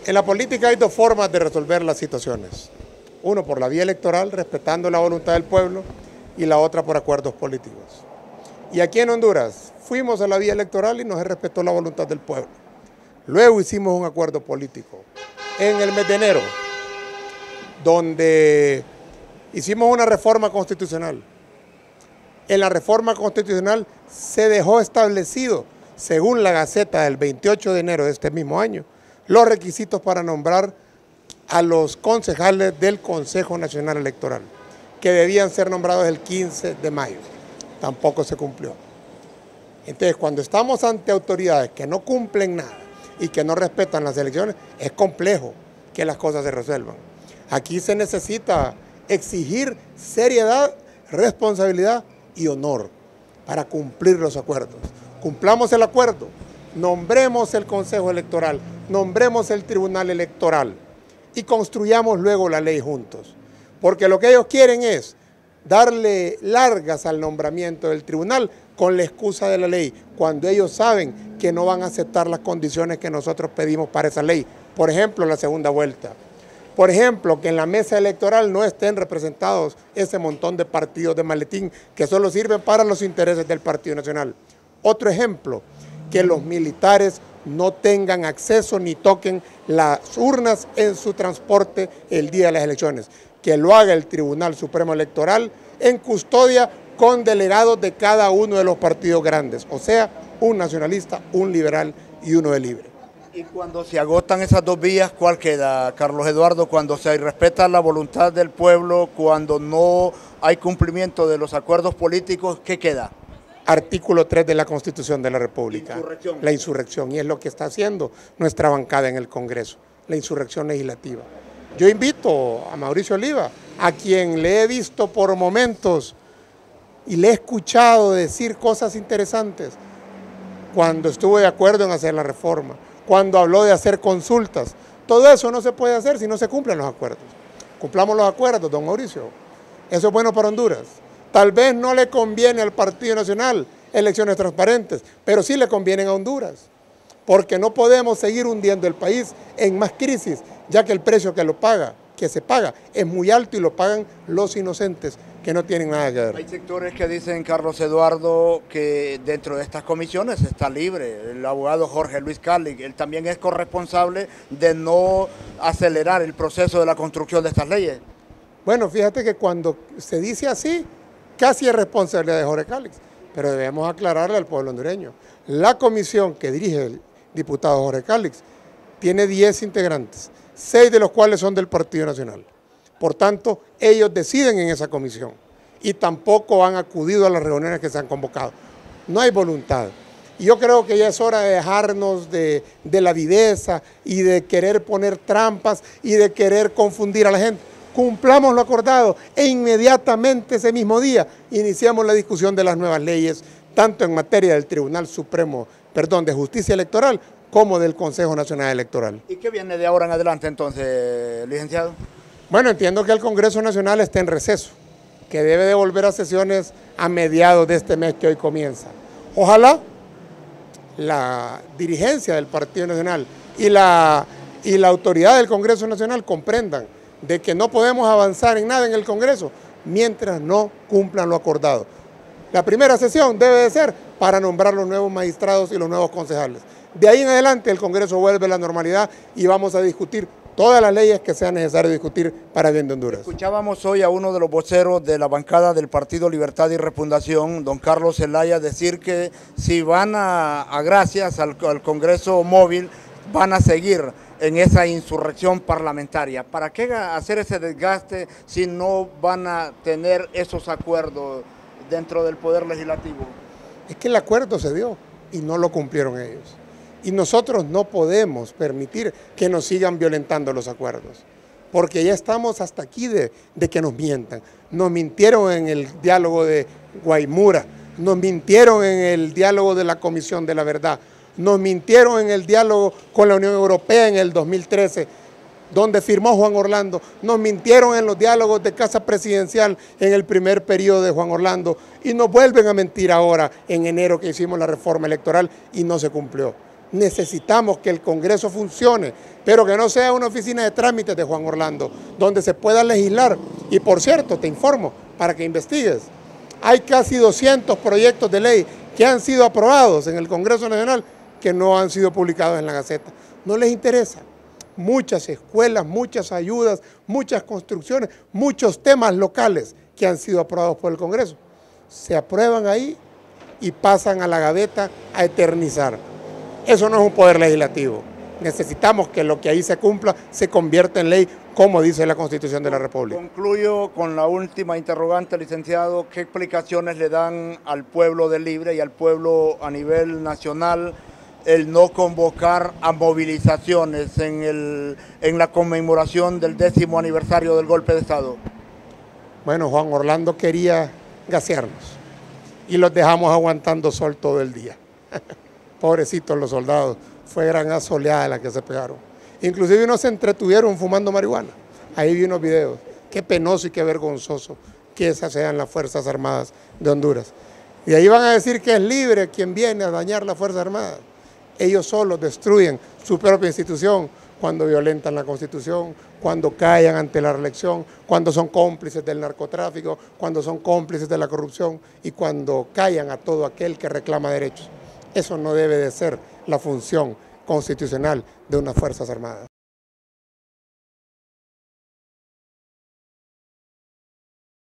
En la política hay dos formas de resolver las situaciones. Uno por la vía electoral, respetando la voluntad del pueblo, y la otra por acuerdos políticos. Y aquí en Honduras fuimos a la vía electoral y no se respetó la voluntad del pueblo. Luego hicimos un acuerdo político en el mes de enero, donde hicimos una reforma constitucional. En la reforma constitucional se dejó establecido, según la Gaceta del 28 de enero de este mismo año, los requisitos para nombrar a los concejales del Consejo Nacional Electoral, que debían ser nombrados el 15 de mayo. Tampoco se cumplió. Entonces, cuando estamos ante autoridades que no cumplen nada y que no respetan las elecciones, es complejo que las cosas se resuelvan. Aquí se necesita exigir seriedad, responsabilidad y honor para cumplir los acuerdos. Cumplamos el acuerdo, nombremos el Consejo Electoral, nombremos el Tribunal Electoral y construyamos luego la ley juntos. Porque lo que ellos quieren es darle largas al nombramiento del tribunal con la excusa de la ley, cuando ellos saben que no van a aceptar las condiciones que nosotros pedimos para esa ley. Por ejemplo, la segunda vuelta. Por ejemplo, que en la mesa electoral no estén representados ese montón de partidos de maletín que solo sirven para los intereses del Partido Nacional. Otro ejemplo, que los militares no tengan acceso ni toquen las urnas en su transporte el día de las elecciones. Que lo haga el Tribunal Supremo Electoral en custodia con delegados de cada uno de los partidos grandes, o sea, un nacionalista, un liberal y uno de libre. Y cuando se agotan esas dos vías, ¿cuál queda, Carlos Eduardo? Cuando se respeta la voluntad del pueblo, cuando no hay cumplimiento de los acuerdos políticos, ¿qué queda? Artículo 3 de la Constitución de la República. Insurrección. La insurrección, y es lo que está haciendo nuestra bancada en el Congreso, la insurrección legislativa. Yo invito a Mauricio Oliva, a quien le he visto por momentos y le he escuchado decir cosas interesantes, cuando estuvo de acuerdo en hacer la reforma, cuando habló de hacer consultas. Todo eso no se puede hacer si no se cumplen los acuerdos. Cumplamos los acuerdos, don Mauricio. Eso es bueno para Honduras. Tal vez no le conviene al Partido Nacional elecciones transparentes, pero sí le convienen a Honduras, porque no podemos seguir hundiendo el país en más crisis, ya que el precio que se paga es muy alto y lo pagan los inocentes que no tienen nada que ver. Hay sectores que dicen, Carlos Eduardo, que dentro de estas comisiones está libre. El abogado Jorge Luis Cali, él también es corresponsable de no acelerar el proceso de la construcción de estas leyes. Bueno, fíjate que cuando se dice así, casi es responsabilidad de Jorge Cálix, pero debemos aclararle al pueblo hondureño. La comisión que dirige el diputado Jorge Cálix tiene 10 integrantes, 6 de los cuales son del Partido Nacional. Por tanto, ellos deciden en esa comisión y tampoco han acudido a las reuniones que se han convocado. No hay voluntad. Y yo creo que ya es hora de dejarnos de la viveza y de querer poner trampas y de querer confundir a la gente. Cumplamos lo acordado e inmediatamente ese mismo día iniciamos la discusión de las nuevas leyes, tanto en materia del Tribunal Supremo, de Justicia Electoral, como del Consejo Nacional Electoral. ¿Y qué viene de ahora en adelante entonces, licenciado? Bueno, entiendo que el Congreso Nacional está en receso, que debe de volver a sesiones a mediados de este mes que hoy comienza. Ojalá la dirigencia del Partido Nacional y la autoridad del Congreso Nacional comprendan de que no podemos avanzar en nada en el Congreso mientras no cumplan lo acordado. La primera sesión debe de ser para nombrar los nuevos magistrados y los nuevos concejales. De ahí en adelante el Congreso vuelve a la normalidad y vamos a discutir todas las leyes que sea necesario discutir para bien de Honduras. Escuchábamos hoy a uno de los voceros de la bancada del Partido Libertad y Refundación, don Carlos Zelaya, decir que si van gracias al Congreso móvil, van a seguir en esa insurrección parlamentaria. ¿Para qué hacer ese desgaste si no van a tener esos acuerdos dentro del Poder Legislativo? Es que el acuerdo se dio y no lo cumplieron ellos. Y nosotros no podemos permitir que nos sigan violentando los acuerdos, porque ya estamos hasta aquí de que nos mientan. Nos mintieron en el diálogo de Guaymura, nos mintieron en el diálogo de la Comisión de la Verdad, nos mintieron en el diálogo con la Unión Europea en el 2013, donde firmó Juan Orlando, nos mintieron en los diálogos de Casa Presidencial en el primer periodo de Juan Orlando y nos vuelven a mentir ahora en enero que hicimos la reforma electoral y no se cumplió. Necesitamos que el Congreso funcione, pero que no sea una oficina de trámites de Juan Orlando, donde se pueda legislar. Y por cierto, te informo, para que investigues, hay casi 200 proyectos de ley que han sido aprobados en el Congreso Nacional que no han sido publicados en la Gaceta. No les interesa. Muchas escuelas, muchas ayudas, muchas construcciones, muchos temas locales que han sido aprobados por el Congreso. Se aprueban ahí y pasan a la gaveta a eternizar. Eso no es un poder legislativo. Necesitamos que lo que ahí se cumpla se convierta en ley, como dice la Constitución de la República. Concluyo con la última interrogante, licenciado. ¿Qué explicaciones le dan al pueblo de Libre y al pueblo a nivel nacional el no convocar a movilizaciones en la conmemoración del 10º aniversario del golpe de Estado? Bueno, Juan Orlando quería gasearnos y los dejamos aguantando sol todo el día. Pobrecitos los soldados, fue gran asoleada la que se pegaron. Inclusive unos se entretuvieron fumando marihuana. Ahí vi unos videos. Qué penoso y qué vergonzoso que esas sean las Fuerzas Armadas de Honduras. Y ahí van a decir que es Libre quien viene a dañar las Fuerzas Armadas. Ellos solos destruyen su propia institución cuando violentan la Constitución, cuando callan ante la reelección, cuando son cómplices del narcotráfico, cuando son cómplices de la corrupción y cuando callan a todo aquel que reclama derechos. Eso no debe de ser la función constitucional de unas Fuerzas Armadas.